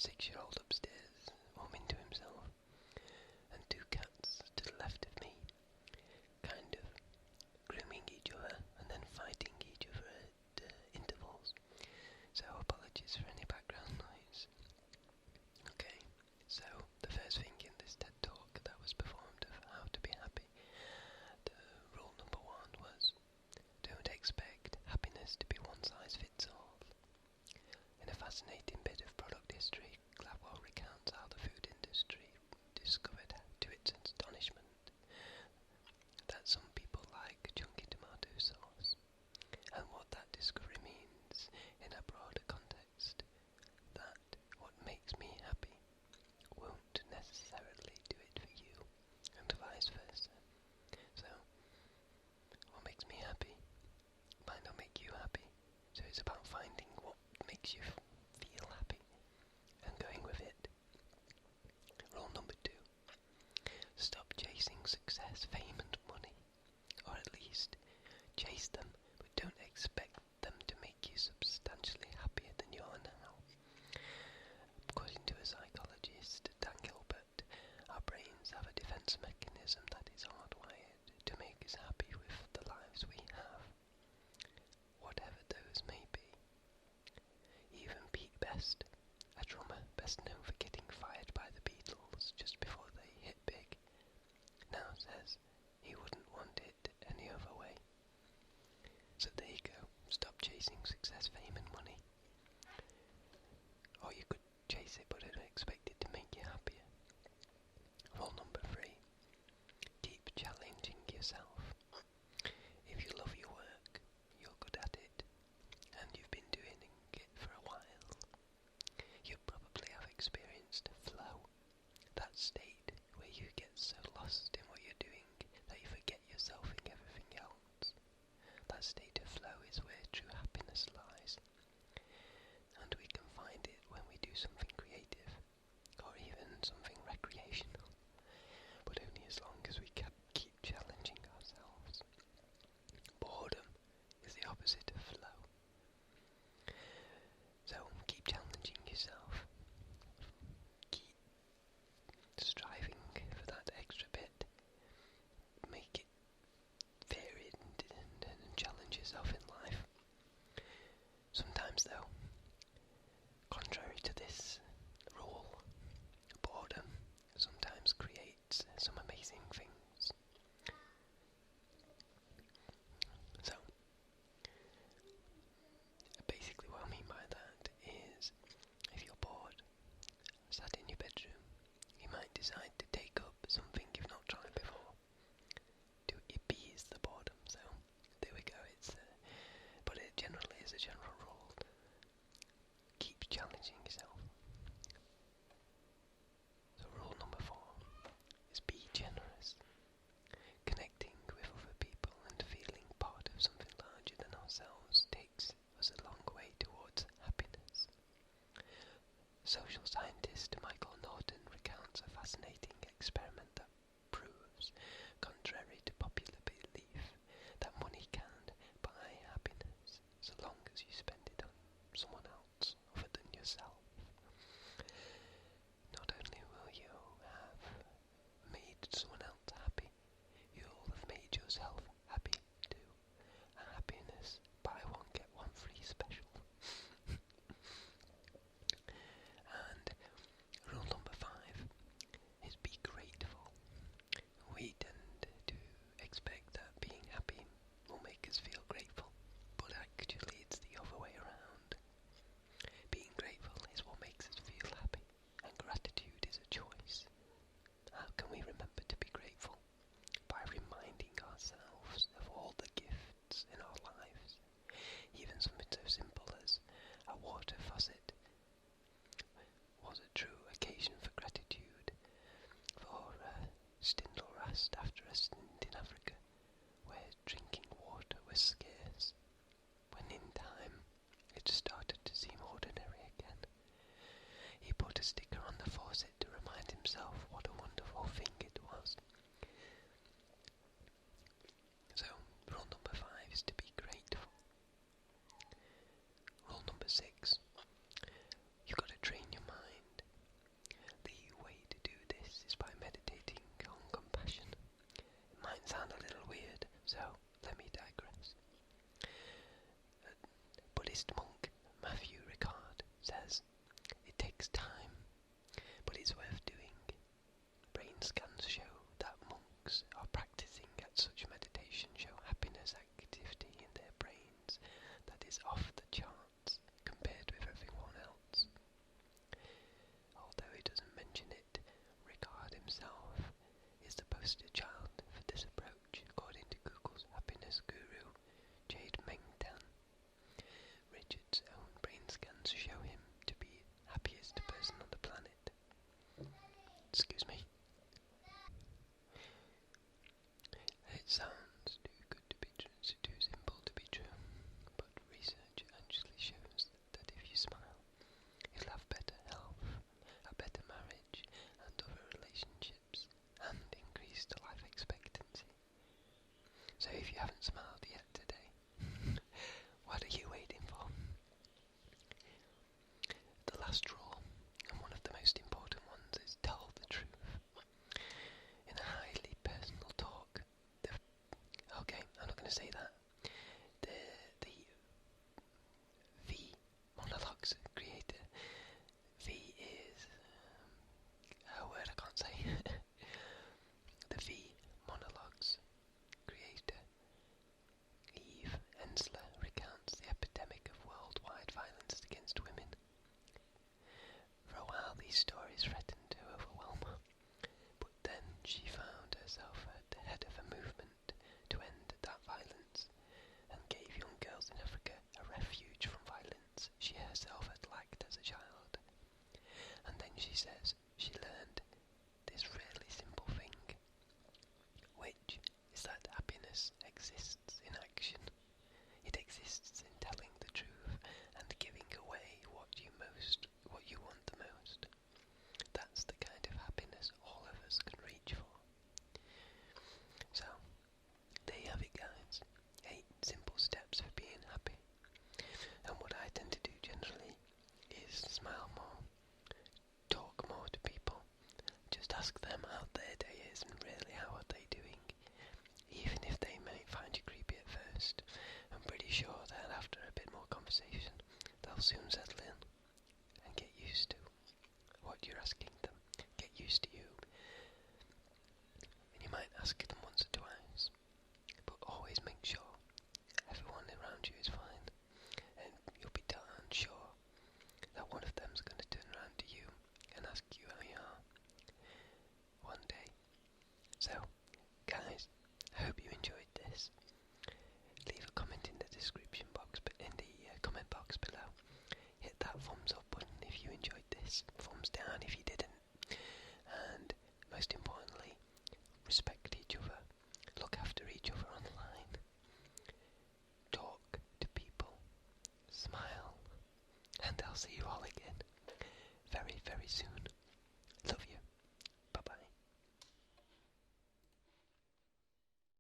6-year-old upstairs, warming to himself, and 2 cats to the left of me, kind of grooming each other and then fighting each other at intervals. So apologies for any background noise. Okay, so the first thing in this TED Talk that was performed of how to be happy, the rule number 1 was, don't expect happiness to be one size fits all. In a fascinating bit of product history, Gladwell recounts how the food industry discovered, to its astonishment, that some people like chunky tomato sauce, and what that discovery means in a broader context, that what makes me happy won't necessarily do it for you, and vice versa. So, what makes me happy might not make you happy, so it's about finding what makes you feel happy and going with it. Rule number 2. Stop chasing success, fame and money, or at least chase them, but don't expect them to make you substantially happier than you are now. According to a psychologist, Dan Gilbert, our brains have a defense mechanism that is hardwired to make us happy with the lives we have, whatever those may be. Even Pete Best, a drummer best known for getting fired by the Beatles just before they hit big, now says he wouldn't want it any other way. So there you go, stop chasing success, fame and money. Or you could chase it but don't expect it to make you happier. Rule number 3. Keep challenging yourself. If you love your work, you're good at it, and you've been doing it for a while, you probably have experienced flow, that state where you get so lost in what you're doing that you forget yourself and everything else. That state of flow is where true happiness lies, and we can find it when we do something creative, or even something recreational, but only as long as we keep challenging ourselves. Boredom is the opposite of flow. So keep challenging yourself. Keep striving for that extra bit. Make it varied and challenge yourself in life. Sometimes though, contrary to this rule, boredom sometimes creates some amazing things. So, basically what I mean by that is, if you're bored, sat in your bedroom, you might decide to take up something you've not tried before to appease the boredom. So, there we go. But it generally is a general rule. Keep challenging yourself. So rule number 4 is be generous. Connecting with other people and feeling part of something larger than ourselves takes us a long way towards happiness. Social scientist Michael Norton recounts a fascinating experiment that proves, contrary to popular belief, that money can buy happiness so long as you spend it on someone else other than yourself. Not only will you have made someone else happy, you'll have made yourself happy too. A happiness buy one get one free special. And rule number 5 is be grateful. We tend to expect that being happy will make us feel grateful, but actually it's the other way around. Being grateful is what makes us feel happy, and gratitude is a choice. How can we remember to be grateful? By reminding ourselves of all the gifts in our lives, even something so simple as a water faucet was a true occasion for gratitude, for Stindl Rast after a stint in Africa, where drinking water was scarce, when in time it started to seem ordinary again. He put a sticker on the faucet to remind himself what a wonderful thing it was. So, rule number 5 is to be grateful. Rule number 6, you've got to train your mind. she says she learned this really simple thing, which is that happiness exists in action. It exists in telling the truth and giving away what you want the most. That's the kind of happiness all of us can reach for. So, there you have it, guys. 8 simple steps for being happy. And what I tend to do generally is smile more, talk more to people, just ask them how their day is and really how are they doing. Even if they may find you creepy at first, I'm pretty sure that after a bit more conversation, they'll soon settle in and get used to what you're asking them, get used to you. And you might ask them once or twice, but always make sure everyone around you is fine, and you'll be darn sure that one of them's going to turn around to you and ask you how you are one day. So, guys, I hope you enjoyed this. Leave a comment in the description box, but in the comment box below. Hit that thumbs up button if you enjoyed this for